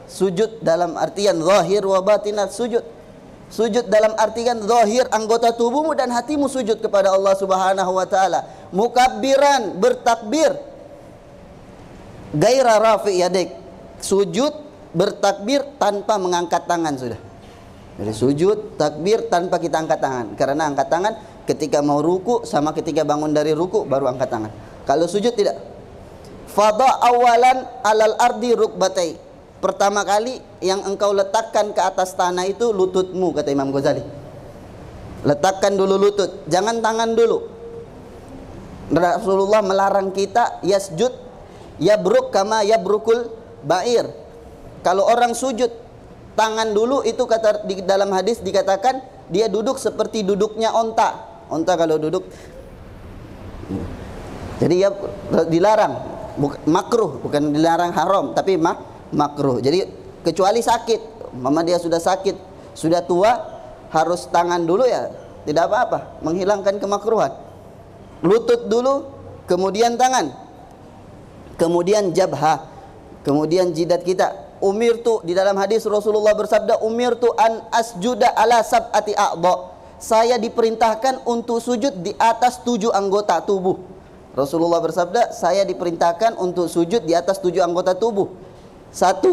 Sujud dalam artian zahir wa batinat sujud. Sujud dalam artian zahir anggota tubuhmu dan hatimu sujud kepada Allah Subhanahu wa taala. Mukabbiran, bertakbir. Gaira rafi yadik. Sujud bertakbir tanpa mengangkat tangan sudah. Jadi sujud takbir tanpa kita angkat tangan. Karena angkat tangan ketika mau ruku sama ketika bangun dari ruku baru angkat tangan. Kalau sujud tidak. Fadha awalan alal ardi rukbatai. Pertama kali yang engkau letakkan ke atas tanah itu lututmu, kata Imam Ghazali. Letakkan dulu lutut, jangan tangan dulu. Rasulullah melarang kita yasjud yabruk kama yabrukul ba'ir. Kalau orang sujud tangan dulu, itu kata di dalam hadis dikatakan dia duduk seperti duduknya onta. Onta kalau duduk, jadi ya dilarang, makruh, bukan dilarang haram, tapi makruh. Jadi kecuali sakit, mama dia sudah sakit, sudah tua, harus tangan dulu ya, tidak apa-apa, menghilangkan kemakruhan. Lutut dulu, kemudian tangan, kemudian jabha, kemudian jidat kita. Umirtu, di dalam hadis Rasulullah bersabda, umirtu an asjuda ala sab'ati a'dha. Saya diperintahkan untuk sujud di atas 7 anggota tubuh. Rasulullah bersabda, saya diperintahkan untuk sujud di atas 7 anggota tubuh. 1,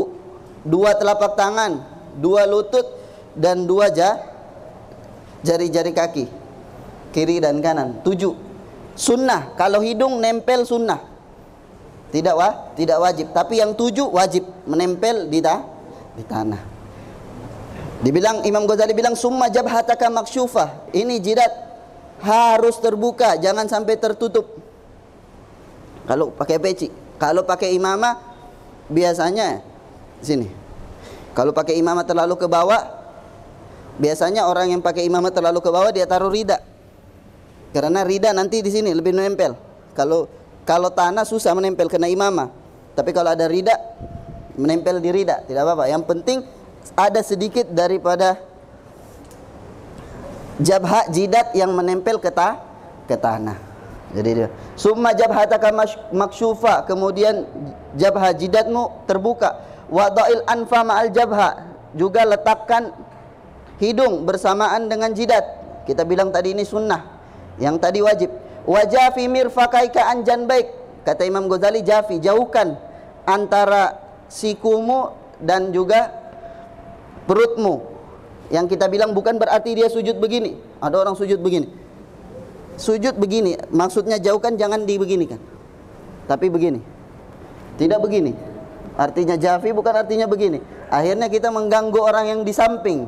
2 telapak tangan, 2 lutut, dan 2 jari-jari kaki, kiri dan kanan. 7. Sunnah, kalau hidung nempel sunnah, tidak wajib. Tapi yang 7 wajib, menempel di tanah. Dibilang, Imam Ghazali bilang, summa jabhataka maksyufah. Ini jidat harus terbuka, jangan sampai tertutup. Kalau pakai peci, kalau pakai imamah biasanya sini. Kalau pakai imamah terlalu ke bawah, biasanya orang yang pakai imamah terlalu ke bawah dia taruh rida. Karena rida nanti di sini lebih menempel. Kalau tanah susah menempel kena imamah. Tapi kalau ada rida, menempel di rida, tidak apa-apa. Yang penting ada sedikit daripada jabha jidat yang menempel ke tanah. Jadi dia summa jabhataka maksyufa, kemudian jabha jidatmu terbuka. Wada'il anfa ma'al jabha, juga letakkan hidung bersamaan dengan jidat. Kita bilang tadi ini sunnah, yang tadi wajib. Wajafi mirfaqaika an janbaik, kata Imam Ghazali, jafi, jauhkan antara sikumu dan juga perutmu. Yang kita bilang bukan berarti dia sujud begini. Ada orang sujud begini. Sujud begini, maksudnya jauhkan, jangan dibeginikan, tapi begini. Tidak begini. Artinya jafi bukan artinya begini. Akhirnya kita mengganggu orang yang di samping.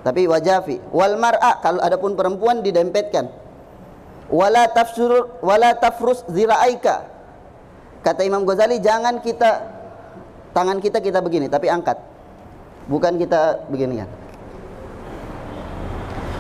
Tapi wajafi. Wal mar'a, kalau adapun perempuan didempetkan. Wala tafrus zira'aika. Kata Imam Ghazali, jangan tangan kita begini, tapi angkat. Bukan kita begini kan.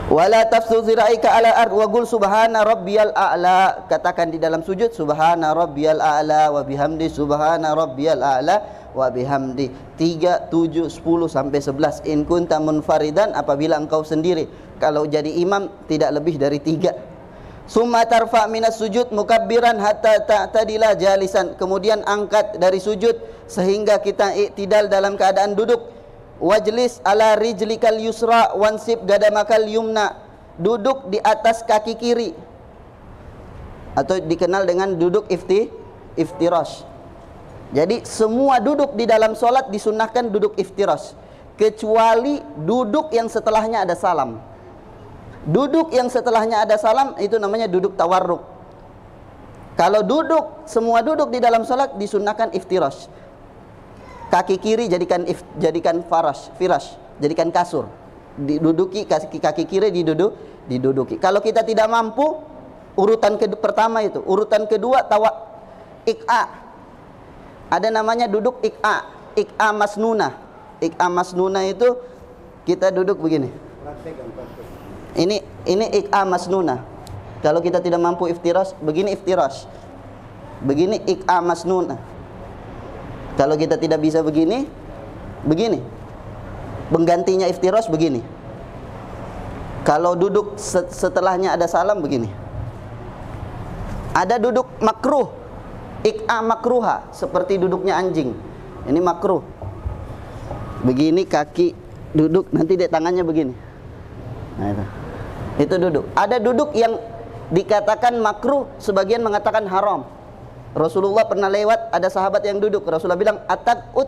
Wala tafsu zira'ika ala ard wa qul subhana rabbiyal a'la. Katakan di dalam sujud, subhana rabbiyal a'la wa bihamdi, subhana rabbiyal a'la wa bihamdi. 3, 7, 10 sampai 11. In kunta munfaridan, apabila engkau sendiri. Kalau jadi imam tidak lebih dari 3. Summa tarfa minas sujud mukabbiran hatta ta'tadila jalisan. Kemudian angkat dari sujud sehingga kita iktidal dalam keadaan duduk. Wajlis ala rijlikal yusra wansib gadamakal yumna. Duduk di atas kaki kiri, atau dikenal dengan duduk iftirash. Jadi semua duduk di dalam solat disunnahkan duduk iftirash, kecuali duduk yang setelahnya ada salam. Duduk yang setelahnya ada salam itu namanya duduk tawarruk. Kalau semua duduk di dalam solat disunnahkan iftirash. Kaki kiri jadikan firash, jadikan kasur. Diduduki kaki kiri diduduki. Kalau kita tidak mampu, urutan pertama itu, urutan kedua ik'a. Ada namanya duduk ik'a masnunah. Ik'a masnunah itu kita duduk begini. Ini ik'a masnunah. Kalau kita tidak mampu iftirash, begini iftirash. Begini ik'a masnunah. Kalau kita tidak bisa begini, penggantinya iftirash begini. Kalau duduk setelahnya ada salam begini. Ada duduk makruh, ik'a makruha, seperti duduknya anjing. Ini makruh. Begini kaki duduk, nanti dia tangannya begini. Nah, itu duduk. Ada duduk yang dikatakan makruh, sebagian mengatakan haram. Rasulullah pernah lewat, ada sahabat yang duduk. Rasulullah bilang, "Ataqut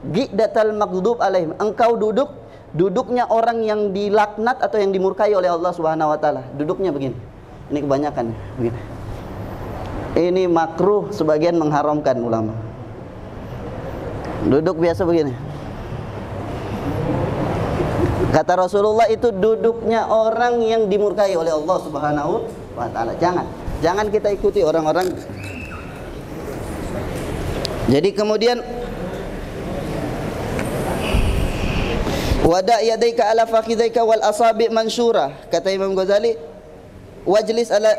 gidatal maghdub alaihim." Engkau duduknya orang yang dilaknat atau yang dimurkai oleh Allah Subhanahu wa taala. Duduknya begini. Ini kebanyakan begini. Ini makruh, sebagian mengharamkan ulama. Duduk biasa begini. Kata Rasulullah, itu duduknya orang yang dimurkai oleh Allah Subhanahu wa taala. Jangan kita ikuti orang-orang. Jadi kemudian wada' yadaika ala fakhidhaika wal asabi' mansyura. Kata Imam Ghazali, wajlis ala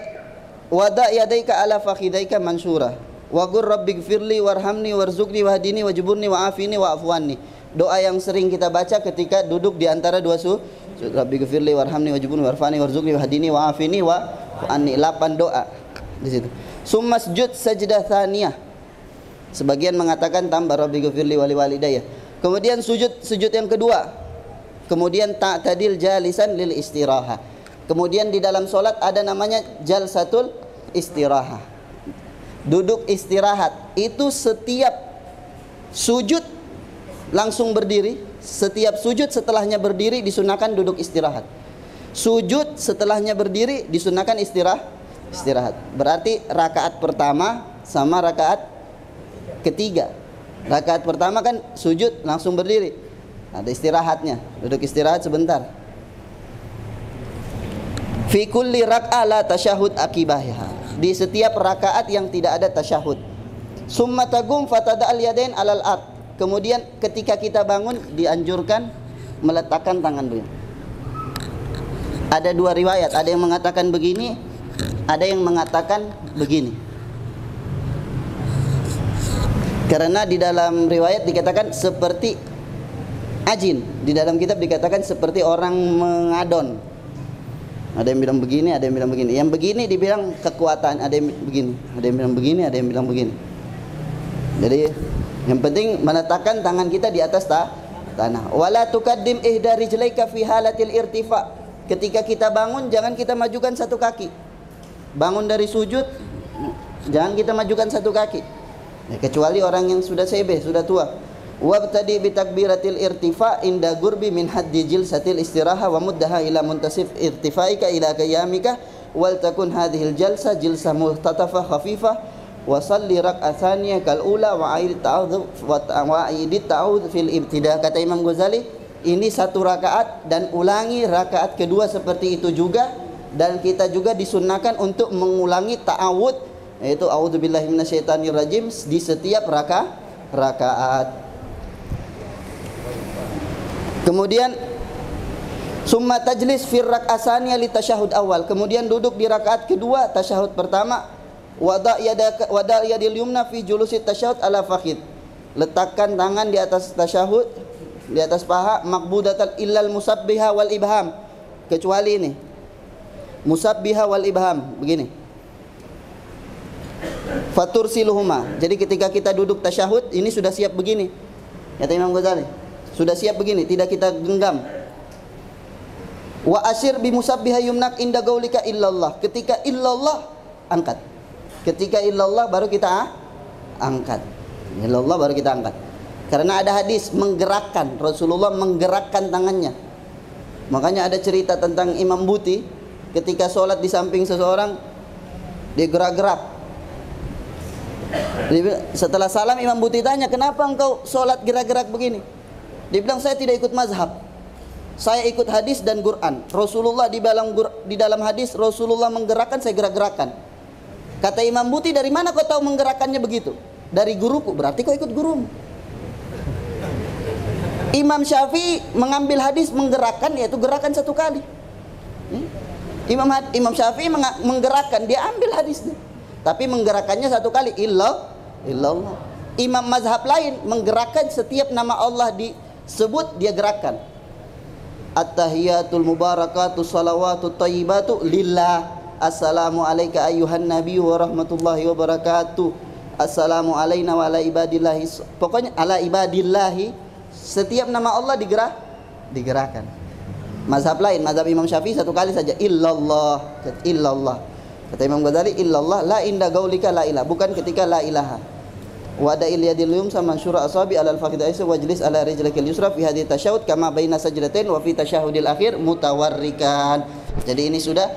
wada' yadaika ala fakhidhaika mansyura. Wa qur rabbighfirli warhamni warzuqni wahdini wajburni wa'afini wa'afwanni. Doa yang sering kita baca ketika duduk di antara dua sujud. Rabbighfirli warhamni wajburni warfani warzuqni wahdini wa'afini wa'anni. 8 doa di situ. Summa sujud sajdah tsaniyah. Sebagian mengatakan tambah rabbighfirli wali walidayya. Kemudian sujud yang kedua. Kemudian ta'tadil jalisan lil istiraha. Kemudian di dalam solat ada namanya jalsatul istiraha. Duduk istirahat. Itu setiap sujud langsung berdiri. Setiap sujud setelahnya berdiri disunahkan duduk istirahat. Sujud setelahnya berdiri disunahkan istirahat. Berarti rakaat pertama sama rakaat ketiga. Rakaat pertama kan sujud langsung berdiri. Ada istirahatnya, duduk istirahat sebentar. Fi kulli rak'ah la tasyahud akibahha. Di setiap rakaat yang tidak ada tasyahud. Summa tagum fatada'al yadain alal ard. Kemudian ketika kita bangun dianjurkan meletakkan tangan begini. Ada 2 riwayat, ada yang mengatakan begini, ada yang mengatakan begini. Karena di dalam riwayat dikatakan seperti ajin, di dalam kitab dikatakan seperti orang mengadon. Ada yang bilang begini, ada yang bilang begini. Yang begini dibilang kekuatan, ada yang begini, ada yang bilang begini, ada yang bilang begini. Jadi yang penting meletakkan tangan kita di atas tanah. Wala tuqaddim ihda rijlaika fi halatil irtifa. Ketika kita bangun jangan kita majukan satu kaki. Bangun dari sujud jangan kita majukan satu kaki. Ya, kecuali orang yang sudah sebe, sudah tua. Wabtadi bi takbiratil irtifa inda gurbi min haddi jilsatil istiraha wa muddaha ila muntasif irtifaika ila qiyamika wal takun hadhil jalsa jilsa muhtatafa khafifah wa salli rak'atsaniyah kal ula wa aid ta'awudz wa aid ta'awudz fil ibtida. Kata Imam Ghazali, ini satu rakaat dan ulangi rakaat kedua seperti itu juga, dan kita juga disunnahkan untuk mengulangi ta'awudz, yaitu a'udzubillahi minasyaitonirrajim, di setiap rakaat. Kemudian summa tajlis fir rak'atsaniyah li tasyahud awal. Kemudian duduk di rakaat kedua tasyahud pertama. Wada' yadil yumna fi julusi tasyahud ala fakhid. Letakkan tangan di atas tasyahud, di atas paha, maqbudatan illal musabbiha wal ibham. Kecuali ini. Musabbiha wal ibham, begini. Fatursiluhuma. Jadi ketika kita duduk tasyahud, ini sudah siap begini. Kata Imam Ghazali, sudah siap begini, tidak kita genggam. Wa asyir bi musabbiha yumnak inda gaulika illallah. Ketika illallah angkat. Ketika illallah baru kita angkat. Illallah baru kita angkat. Karena ada hadis menggerakkan, Rasulullah menggerakkan tangannya. Makanya ada cerita tentang Imam Buti ketika sholat di samping seseorang, dia gerak-gerak. Setelah salam Imam Buti tanya, kenapa engkau sholat gerak-gerak begini? Dia bilang, saya tidak ikut mazhab, saya ikut hadis dan Quran. Rasulullah di dalam hadis Rasulullah menggerakkan, saya gerak-gerakkan. Kata Imam Buti, dari mana kau tahu menggerakkannya begitu? Dari guruku. Berarti kau ikut gurumu. Imam Syafi'i mengambil hadis menggerakkan, yaitu gerakan satu kali. Imam Syafi'i menggerakkan, dia ambil hadisnya, tapi menggerakkannya satu kali. Illallah. Imam mazhab lain menggerakkan setiap nama Allah disebut, dia gerakkan. At-tahiyatul mubarakatuh salawatut thayyibatu lillah. Assalamu alayka ayyuhan nabiyyu wa rahmatullahi wa barakatuh. Assalamu alayna wa ala ibadillahi. Pokoknya ala ibadillahi Setiap nama Allah digerakkan. Mazhab lain, mazhab Imam Syafi'i satu kali saja, illallah, illallah. Kata Imam Ghazali, illallah la inda gaulika la ilah, bukan ketika la ilaha. Wa da'il yadil yumsa mansyura asabi alal faqid aisyah wajlis ala rijlikil yusra fi hadhihi tasyahud kama baina sajdatain wa fi tasyahudil akhir mutawarrikan. Jadi ini sudah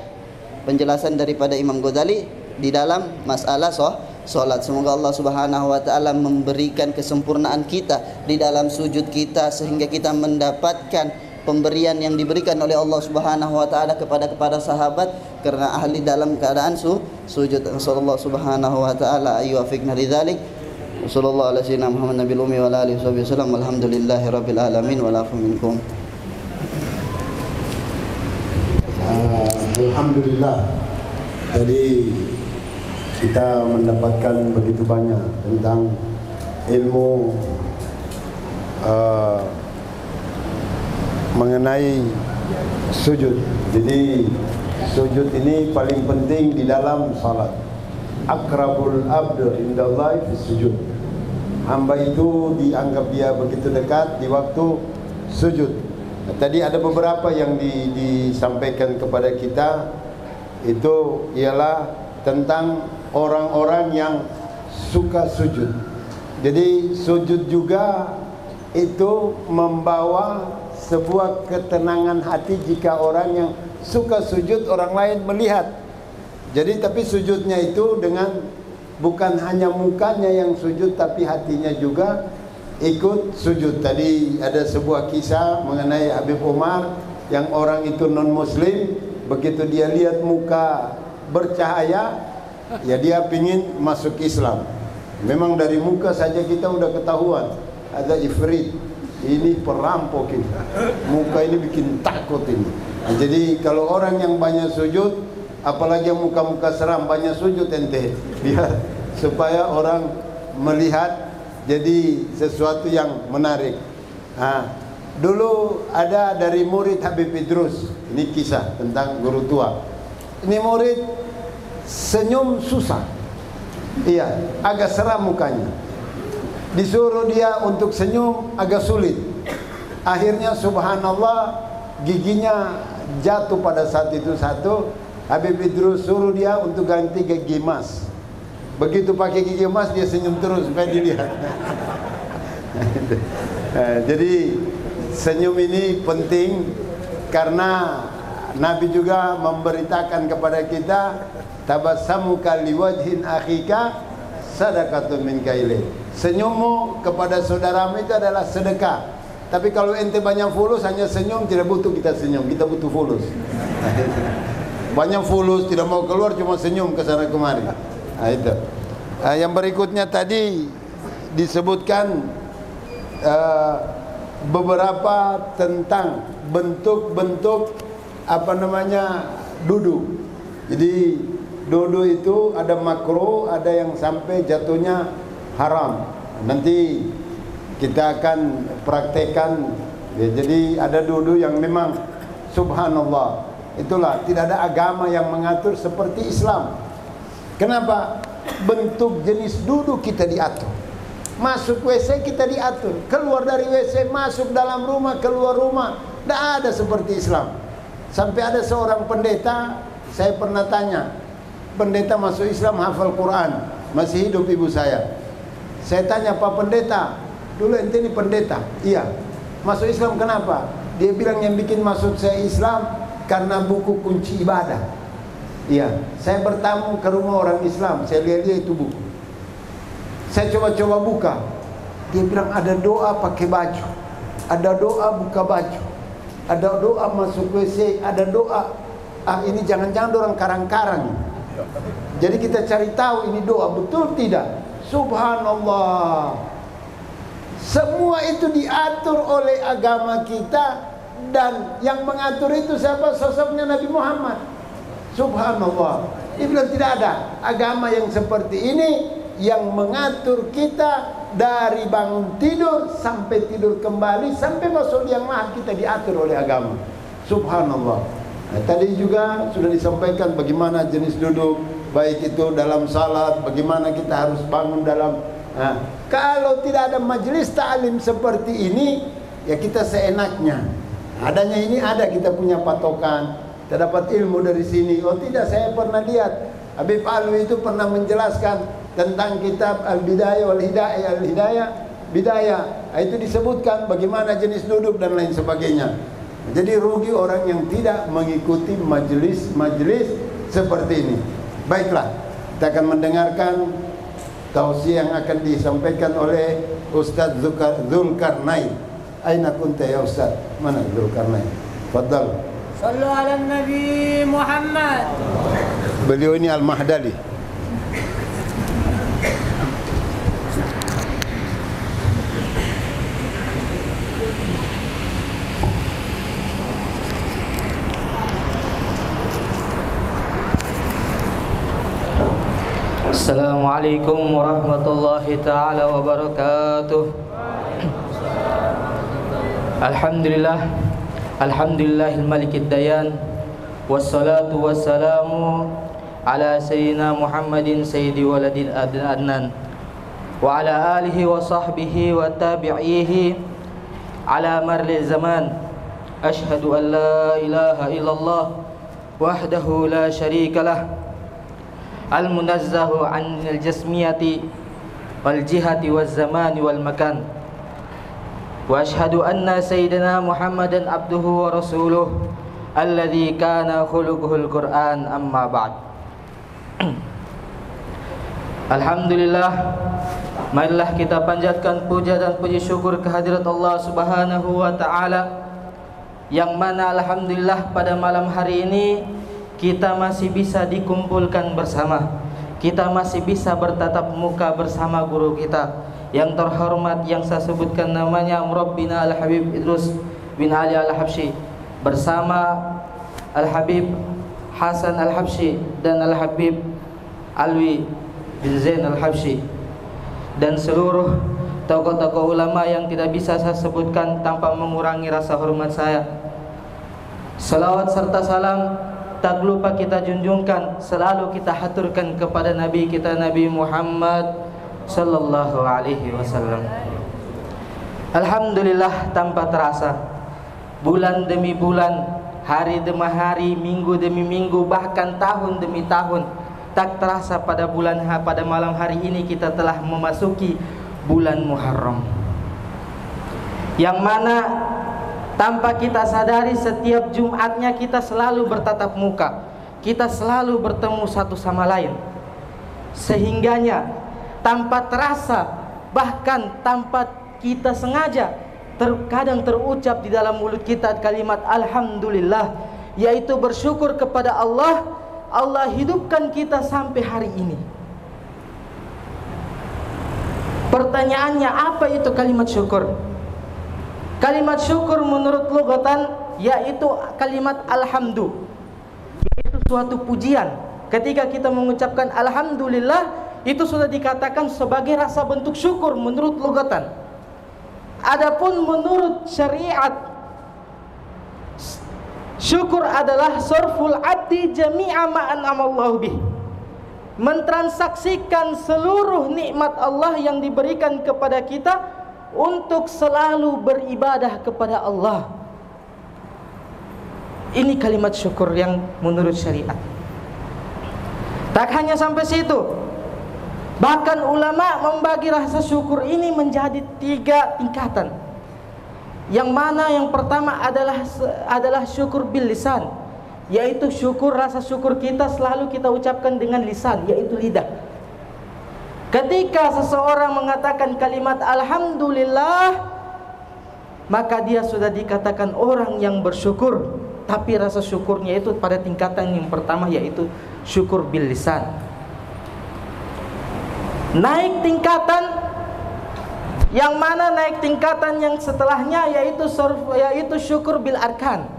penjelasan daripada Imam Ghazali di dalam masalah salat. Semoga Allah Subhanahu wa taala memberikan kesempurnaan kita di dalam sujud kita sehingga kita mendapatkan pemberian yang diberikan oleh Allah Subhanahu wa taala kepada sahabat karena ahli dalam keadaan sujud. Sallallahu Subhanahu wa taala ayyuwafiqna lidzalik. Wassallallahu ala sayyidina Muhammad nabiyil ummi wa ala alihi wasallam. Alhamdulillahi rabbil alamin wa lafu minkum. Alhamdulillah. Jadi kita mendapatkan begitu banyak tentang ilmu mengenai sujud. Jadi sujud ini paling penting di dalam salat. Akrabul abdu indallahi fi sujud. Hamba itu dianggap dia begitu dekat di waktu sujud. Tadi ada beberapa yang disampaikan kepada kita, itu ialah tentang orang-orang yang suka sujud. Jadi sujud juga itu membawa sebuah ketenangan hati jika orang yang suka sujud orang lain melihat. Jadi tapi sujudnya itu dengan bukan hanya mukanya yang sujud tapi hatinya juga ikut sujud. Tadi ada sebuah kisah mengenai Habib Umar yang orang itu non muslim, begitu dia lihat muka bercahaya ya dia pingin masuk Islam. Memang dari muka saja kita udah ketahuan ada ifrit, ini perampok ini, muka ini bikin takut ini. Nah, jadi kalau orang yang banyak sujud, apalagi yang muka-muka seram banyak sujud ente, biar supaya orang melihat jadi sesuatu yang menarik. Nah, dulu ada dari murid Habib Idrus, ini kisah tentang guru tua. Ini murid senyum susah, iya, agak seram mukanya. Disuruh dia untuk senyum agak sulit. Akhirnya subhanallah giginya jatuh pada saat itu satu. Habib Idrus suruh dia untuk ganti gigi emas. Begitu pakai gigi emas dia senyum terus supaya dilihat. Jadi senyum ini penting karena Nabi juga memberitakan kepada kita tabassamuka liwajhin akhika sadaqatun min kailin. Senyummu kepada saudaramu itu adalah sedekah. Tapi kalau ente banyak fulus hanya senyum, tidak butuh kita senyum, kita butuh fulus. Banyak fulus tidak mau keluar cuma senyum ke sana kemari. Nah, itu. Yang berikutnya tadi disebutkan beberapa tentang bentuk-bentuk apa namanya duduk. Jadi duduk itu ada makruh, ada yang sampai jatuhnya haram. Nanti kita akan praktekkan ya, jadi ada duduk yang memang subhanallah. Itulah tidak ada agama yang mengatur seperti Islam. Kenapa? Bentuk jenis duduk kita diatur. Masuk WC kita diatur, keluar dari WC, masuk dalam rumah, keluar rumah. Tidak ada seperti Islam. Sampai ada seorang pendeta, saya pernah tanya, pendeta masuk Islam hafal Quran, masih hidup ibu saya. Saya tanya, Pak Pendeta, dulu ente ini pendeta? Iya. Masuk Islam kenapa? Dia bilang yang bikin masuk saya Islam karena buku kunci ibadah. Iya. Saya bertamu ke rumah orang Islam, saya lihat-lihat itu buku. Saya coba-coba buka. Dia bilang ada doa pakai baju, ada doa buka baju, ada doa masuk WC, ada doa. Ini jangan-jangan orang karang-karang. Jadi kita cari tahu ini doa betul tidak? Subhanallah. Semua itu diatur oleh agama kita, dan yang mengatur itu siapa? Sosoknya Nabi Muhammad. Subhanallah. Dia bilang tidak ada agama yang seperti ini yang mengatur kita dari bangun tidur sampai tidur kembali sampai masuk liang lahat kita diatur oleh agama. Subhanallah. Nah, tadi juga sudah disampaikan bagaimana jenis duduk, baik itu dalam salat, bagaimana kita harus bangun dalam Nah, kalau tidak ada majelis ta'lim seperti ini, ya kita seenaknya. Adanya ini ada, kita punya patokan. Kita dapat ilmu dari sini. Oh tidak, saya pernah lihat Habib Alwi itu pernah menjelaskan tentang kitab Al-Bidayah wal Hidayah, Al-Hidayah, Bidayah. Itu disebutkan bagaimana jenis duduk dan lain sebagainya. Jadi rugi orang yang tidak mengikuti majelis-majelis seperti ini. Baiklah, kita akan mendengarkan tausiah yang akan disampaikan oleh Ustaz Zulkarnain. Aina kunta ya Ustaz? Mana Zulkarnain? Fadal. Sallu ala Nabi Muhammad. Beliau ini Al-Mahdali. Assalamualaikum warahmatullahi ta'ala wabarakatuh. Alhamdulillah, alhamdulillahil malikid dayan, wassalatu wassalamu ala sayyidina Muhammadin sayyidi waladil adnan, wa ala alihi wa sahbihi wa tabi'ihi ala marli zaman. Ashhadu an la ilaha illallah wahdahu la syarikalah, al-munazzahu anil jasmiyati wal jihati wal zamani wal makan. Wa ashhadu anna sayyidina Muhammadan abduhu wa rasuluh alladhi kana khuluquhul Qur'an, amma ba'd. Alhamdulillah, marilah kita panjatkan puja dan puji syukur kehadirat Allah Subhanahu wa ta'ala, yang mana alhamdulillah pada malam hari ini kita masih bisa dikumpulkan bersama. Kita masih bisa bertatap muka bersama guru kita yang terhormat, yang saya sebutkan namanya Murabbina Al-Habib Idrus bin Ali Al-Habsyi, bersama Al-Habib Hasan Al-Habsyi dan Al-Habib Alwi bin Zain Al-Habsyi, dan seluruh tokoh-tokoh ulama yang tidak bisa saya sebutkan tanpa mengurangi rasa hormat saya. Salawat serta salam tak lupa kita junjungkan, selalu kita haturkan kepada Nabi kita, Nabi Muhammad sallallahu alaihi wasallam. Alhamdulillah, tanpa terasa, bulan demi bulan, hari demi hari, minggu demi minggu, bahkan tahun demi tahun, tak terasa pada malam hari ini kita telah memasuki bulan Muharram, yang mana tanpa kita sadari setiap Jumatnya kita selalu bertatap muka, kita selalu bertemu satu sama lain, sehingganya tanpa terasa, bahkan tanpa kita sengaja, terkadang terucap di dalam mulut kita kalimat Alhamdulillah, yaitu bersyukur kepada Allah. Allah hidupkan kita sampai hari ini. Pertanyaannya, apa itu kalimat syukur? Kalimat syukur menurut lugatan yaitu kalimat alhamdu, yaitu suatu pujian. Ketika kita mengucapkan alhamdulillah, itu sudah dikatakan sebagai rasa bentuk syukur menurut lugatan. Adapun menurut syariat, syukur adalah sarful abdi jami'a ma an'amallahu bih, mentransaksikan seluruh nikmat Allah yang diberikan kepada kita untuk selalu beribadah kepada Allah. Ini kalimat syukur yang menurut syariat. Tak hanya sampai situ, bahkan ulama membagi rasa syukur ini menjadi 3 tingkatan. Yang mana yang pertama adalah syukur bil lisan, yaitu syukur, rasa syukur kita selalu kita ucapkan dengan lisan, yaitu lidah. Ketika seseorang mengatakan kalimat alhamdulillah, maka dia sudah dikatakan orang yang bersyukur. Tapi rasa syukurnya itu pada tingkatan yang pertama, yaitu syukur bil lisan. Naik tingkatan, yang mana naik tingkatan yang setelahnya yaitu syukur bil arkan,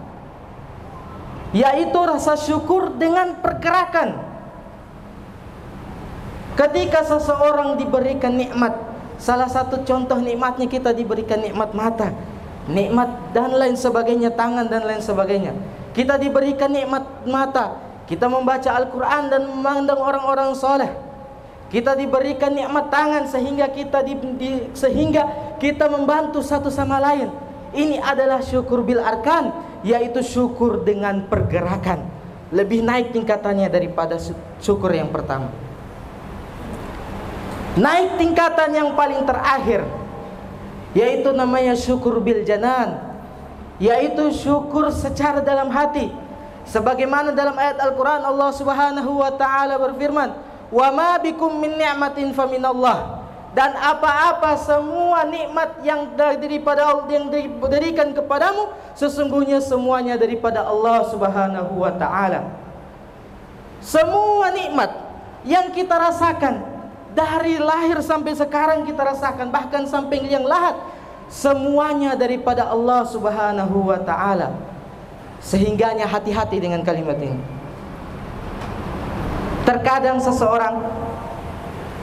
yaitu rasa syukur dengan pergerakan. Ketika seseorang diberikan nikmat, salah satu contoh nikmatnya, kita diberikan nikmat mata, nikmat dan lain sebagainya, tangan dan lain sebagainya. Kita diberikan nikmat mata, kita membaca Al-Quran dan memandang orang-orang soleh. Kita diberikan nikmat tangan sehingga kita membantu satu sama lain. Ini adalah syukur bil arkan, yaitu syukur dengan pergerakan. Lebih naik tingkatannya daripada syukur yang pertama. Naik tingkatan yang paling terakhir, yaitu namanya syukur bil janan, yaitu syukur secara dalam hati. Sebagaimana dalam ayat Al-Quran Allah Subhanahu wa ta'ala berfirman, "Wa ma bikum min ni'matin faminallah." Dan apa-apa semua nikmat yang diberikan kepadamu, sesungguhnya semuanya daripada Allah Subhanahu wa ta'ala. Semua nikmat yang kita rasakan dari lahir sampai sekarang kita rasakan, bahkan sampai liang lahat, semuanya daripada Allah Subhanahu wa ta'ala. Sehingganya hati-hati dengan kalimat ini. Terkadang seseorang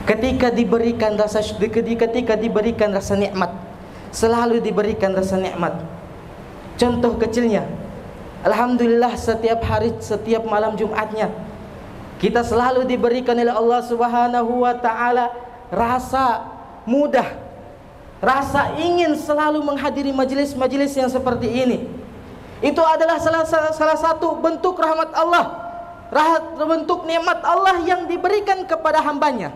ketika diberikan rasa nikmat, selalu diberikan rasa nikmat. Contoh kecilnya, alhamdulillah setiap hari, setiap malam Jumatnya, kita selalu diberikan oleh Allah Subhanahu wa ta'ala rasa mudah, rasa ingin selalu menghadiri majelis-majelis yang seperti ini. Itu adalah salah satu bentuk rahmat Allah, bentuk nikmat Allah yang diberikan kepada hambanya.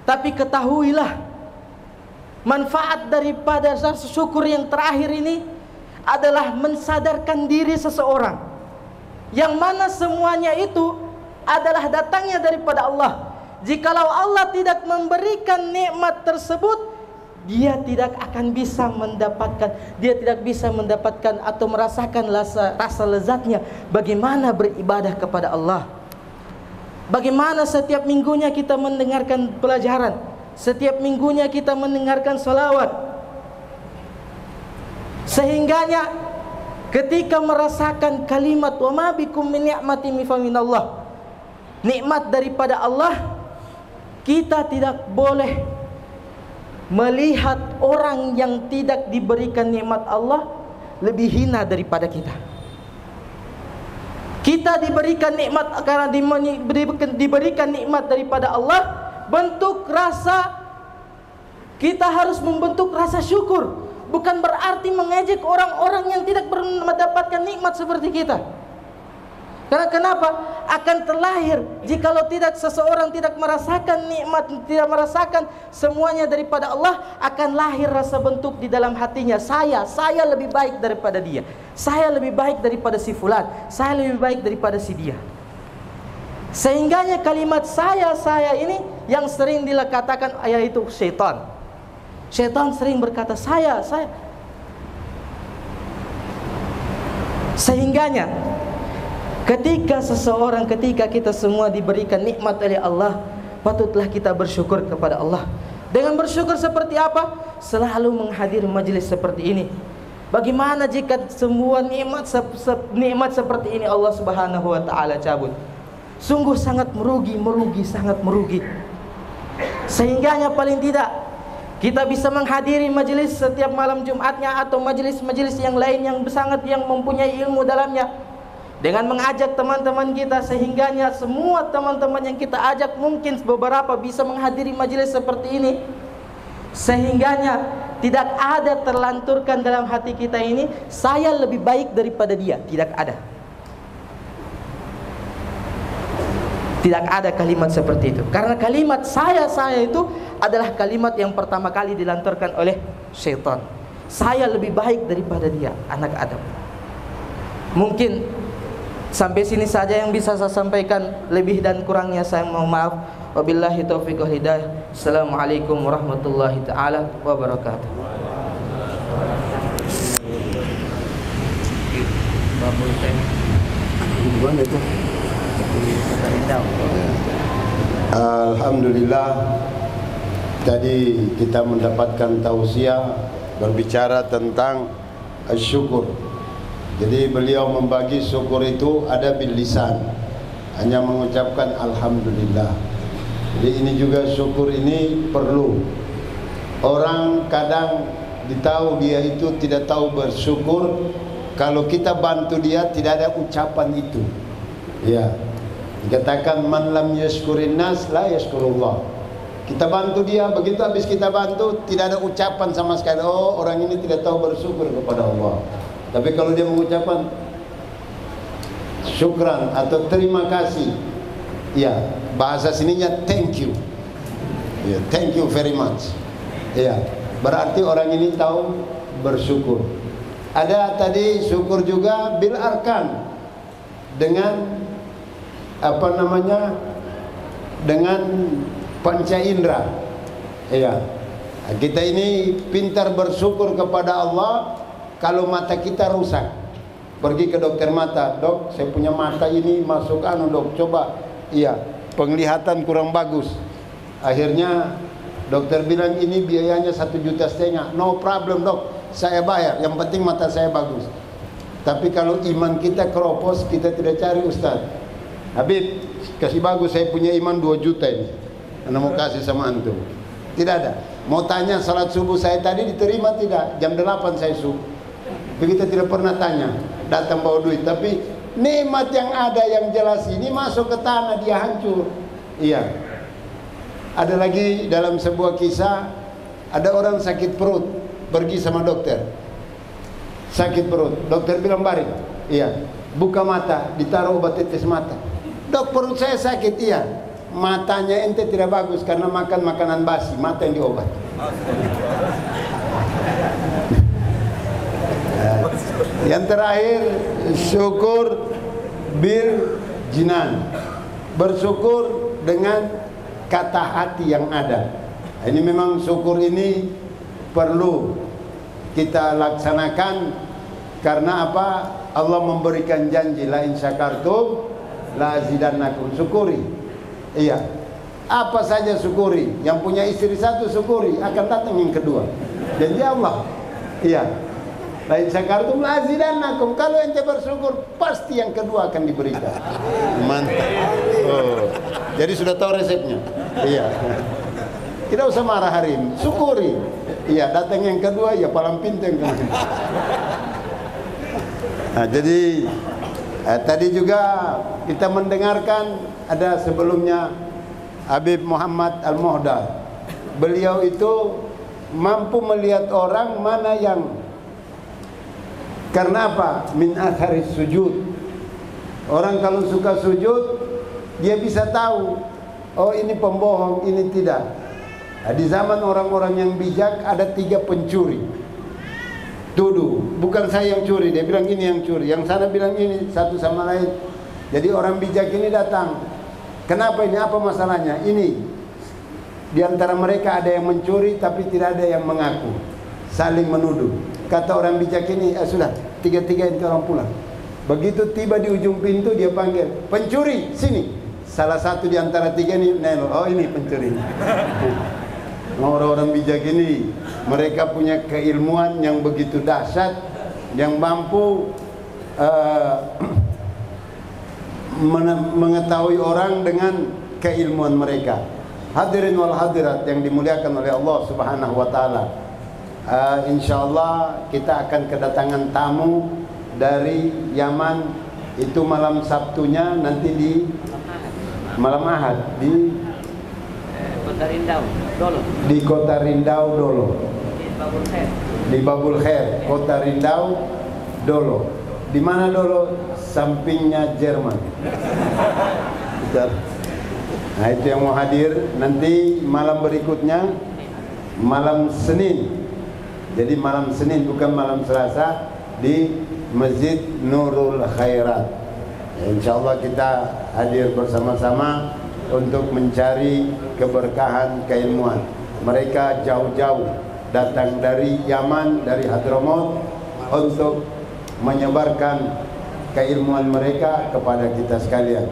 Tapi ketahuilah, manfaat daripada rasa syukur yang terakhir ini adalah mensadarkan diri seseorang, yang mana semuanya itu adalah datangnya daripada Allah. Jikalau Allah tidak memberikan nikmat tersebut, dia tidak bisa mendapatkan atau merasakan rasa lezatnya bagaimana beribadah kepada Allah. Bagaimana setiap minggunya kita mendengarkan pelajaran, setiap minggunya kita mendengarkan salawat. Sehingganya ketika merasakan kalimat wa ma bikum min ni'matin faminallah, nikmat daripada Allah, kita tidak boleh melihat orang yang tidak diberikan nikmat Allah lebih hina daripada kita. Kita diberikan nikmat karena diberikan nikmat daripada Allah, bentuk rasa kita harus membentuk rasa syukur. Bukan berarti mengejek orang-orang yang tidak mendapatkan nikmat seperti kita. Karena kenapa? Akan terlahir jikalau seseorang tidak merasakan nikmat, tidak merasakan semuanya daripada Allah, akan lahir rasa bentuk di dalam hatinya, saya lebih baik daripada dia, saya lebih baik daripada si fulan, saya lebih baik daripada si dia. Sehingganya kalimat saya ini yang sering dikatakan yaitu syaitan. Syaitan sering berkata saya. Sehingganya ketika kita semua diberikan nikmat oleh Allah, patutlah kita bersyukur kepada Allah. Dengan bersyukur seperti apa? Selalu menghadiri majelis seperti ini. Bagaimana jika semua nikmat seperti ini Allah Subhanahu wa ta'ala cabut? Sungguh sangat merugi, sangat merugi. Sehingganya paling tidak kita bisa menghadiri majelis setiap malam Jumatnya atau majelis-majelis yang lain yang mempunyai ilmu dalamnya, dengan mengajak teman-teman kita, sehingganya semua teman-teman yang kita ajak mungkin beberapa bisa menghadiri majelis seperti ini. Sehingganya tidak ada terlanturkan dalam hati kita ini saya lebih baik daripada dia, tidak ada. Tidak ada kalimat seperti itu. Karena kalimat saya itu adalah kalimat yang pertama kali dilanturkan oleh syaitan. Saya lebih baik daripada dia, anak Adam. Mungkin sampai sini saja yang bisa saya sampaikan. Lebih dan kurangnya saya mohon maaf. Wabillahi taufiq wal hidayah. Assalamualaikum warahmatullahi taala wabarakatuh. Alhamdulillah, tadi kita mendapatkan tausiah berbicara tentang syukur. Jadi beliau membagi syukur itu ada bil lisan, hanya mengucapkan alhamdulillah. Jadi ini juga syukur ini perlu. Orang kadang ditahu dia itu tidak tahu bersyukur, kalau kita bantu dia tidak ada ucapan itu. Ya. Dikatakan man lam yashkurin nas la yashkurullah. Kita bantu dia, begitu habis kita bantu tidak ada ucapan sama sekali. Oh, orang ini tidak tahu bersyukur kepada Allah. Tapi kalau dia mengucapkan syukran atau terima kasih, ya, bahasa sininya thank you. Ya, thank you very much. Ya, berarti orang ini tahu bersyukur. Ada tadi syukur juga bil arkan, dengan apa namanya, dengan panca indera. Ya, kita ini pintar bersyukur kepada Allah. Kalau mata kita rusak, pergi ke dokter mata, dok, saya punya mata ini masuk dok, coba, iya, penglihatan kurang bagus. Akhirnya dokter bilang ini biayanya 1,5 juta. No problem dok, saya bayar, yang penting mata saya bagus. Tapi kalau iman kita keropos, kita tidak cari ustaz. Habib, kasih bagus, saya punya iman 2 juta ini, anda mau kasih sama antum. Tidak ada. Mau tanya salat subuh saya tadi diterima tidak? Jam 8 saya subuh. Kita tidak pernah tanya, datang bawa duit. Tapi nikmat yang ada yang jelas ini masuk ke tanah, dia hancur. Iya. Ada lagi dalam sebuah kisah, ada orang sakit perut, pergi sama dokter. Sakit perut, dokter bilang baring. Iya. Buka mata, ditaruh obat tetes mata. Dok, perut saya sakit. Iya. Matanya ente tidak bagus karena makan makanan basi, mata yang diobat. Yang terakhir, syukur bil jinan, bersyukur dengan kata hati yang ada. Ini memang syukur ini perlu kita laksanakan. Karena apa? Allah memberikan janji, la in syakartum la azidannakum. Syukuri. Iya. Apa saja syukuri. Yang punya istri 1 syukuri, akan datang yang kedua. Janji Allah. Iya. La in syakartum la azidannakum. Kalau ente bersyukur, pasti yang kedua akan diberikan. Mantap. Oh. Jadi sudah tahu resepnya. Iya. Tidak usah marah hari ini, syukuri. Iya, datang yang kedua, ya palang pintu yang kedua. Nah, jadi tadi juga kita mendengarkan, ada sebelumnya Habib Muhammad Al-Muhdar. Beliau itu mampu melihat orang mana yang, karena apa? Min atharis sujud. Orang kalau suka sujud, dia bisa tahu, oh ini pembohong, ini tidak. Nah, di zaman orang-orang yang bijak ada 3 pencuri. Tuduh, bukan saya yang curi, dia bilang ini yang curi, yang sana bilang ini, satu sama lain. Jadi orang bijak ini datang. Kenapa ini? Apa masalahnya? Ini di antara mereka ada yang mencuri tapi tidak ada yang mengaku, saling menuduh. Kata orang bijak ini, sudah, 3-3 itu orang pulang. Begitu tiba di ujung pintu, dia panggil, pencuri, sini. Salah satu di antara 3 ini, oh ini pencuri. Orang-orang bijak ini, mereka punya keilmuan yang begitu dahsyat, yang mampu mengetahui orang dengan keilmuan mereka. Hadirin wal hadirat yang dimuliakan oleh Allah Subhanahu wa taala. Insyaallah kita akan kedatangan tamu dari Yaman. Itu malam Sabtunya, nanti di malam Ahad di Kota Rindau, Dolo. Di Kota Rindau, Dolo. Di Babul Khair. Di Babul Khair, Kota Rindau, Dolo. Di mana Dolo? Sampingnya Jerman. Nah, itu yang mau hadir. Nanti malam berikutnya, malam Senin. Jadi malam Senin, bukan malam Selasa, di Masjid Nurul Khairat. Ya, InsyaAllah kita hadir bersama-sama untuk mencari keberkahan keilmuan. Mereka jauh-jauh datang dari Yaman, dari Hadramaut, untuk menyebarkan keilmuan mereka kepada kita sekalian.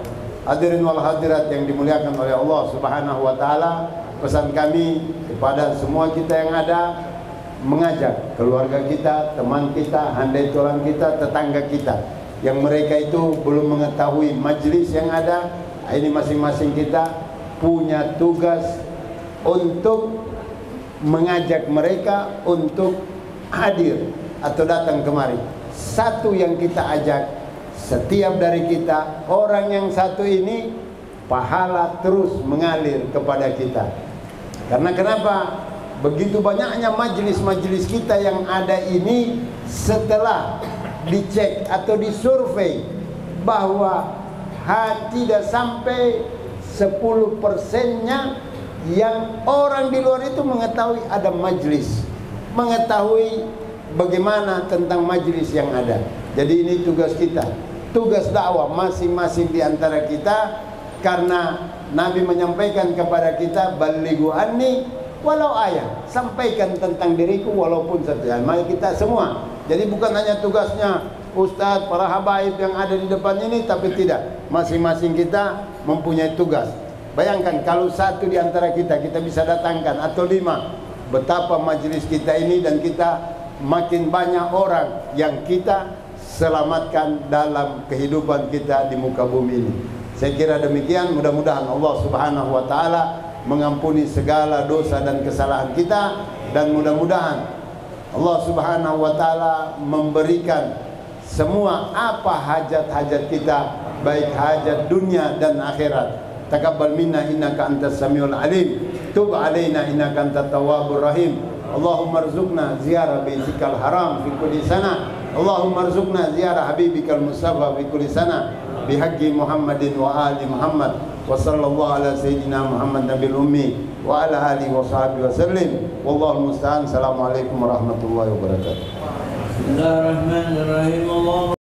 Hadirin wal hadirat yang dimuliakan oleh Allah Subhanahu wa taala, pesan kami kepada semua kita yang ada, mengajak keluarga kita, teman kita, handai tulang kita, tetangga kita yang mereka itu belum mengetahui majelis yang ada. Ini masing-masing kita punya tugas untuk mengajak mereka untuk hadir atau datang kemari. Satu yang kita ajak, setiap dari kita, orang yang satu ini pahala terus mengalir kepada kita. Karena kenapa? Begitu banyaknya majelis-majelis kita yang ada ini, setelah dicek atau disurvei bahwa tidak sampai 10%-nya yang orang di luar itu mengetahui ada majelis, mengetahui bagaimana tentang majelis yang ada. Jadi ini tugas kita, tugas dakwah masing-masing di antara kita. Karena Nabi menyampaikan kepada kita, balighu anni walau ayat, sampaikan tentang diriku walaupun satu ayat. Mari kita semua. Jadi bukan hanya tugasnya ustaz, para habaib yang ada di depan ini, tapi tidak, masing-masing kita mempunyai tugas. Bayangkan kalau satu di antara kita bisa datangkan, atau 5, betapa majelis kita ini, dan kita makin banyak orang yang kita selamatkan dalam kehidupan kita di muka bumi ini. Saya kira demikian. Mudah-mudahan Allah Subhanahu wa taala mengampuni segala dosa dan kesalahan kita, dan mudah-mudahan Allah Subhanahu wa taala memberikan semua apa hajat-hajat kita, baik hajat dunia dan akhirat. Taqabbal minna innaka antas samiul alim, tub alaina innaka antat tawwabur rahim. Allahumma rzuqna ziyarah baitikal haram fi kulli sana. Allahumma rzuqna ziyarah habibikal mustafa fi kulli sana. Bihaqqi Muhammadin wa ali Muhammad wa sallallahu ala sayyidina Muhammad nabil ummi wa ala alihi wa sahbihi wa sallim. Wallahu musta'an. Assalamualaikum warahmatullahi wabarakatuh. Bismillahirrahmanirrahim.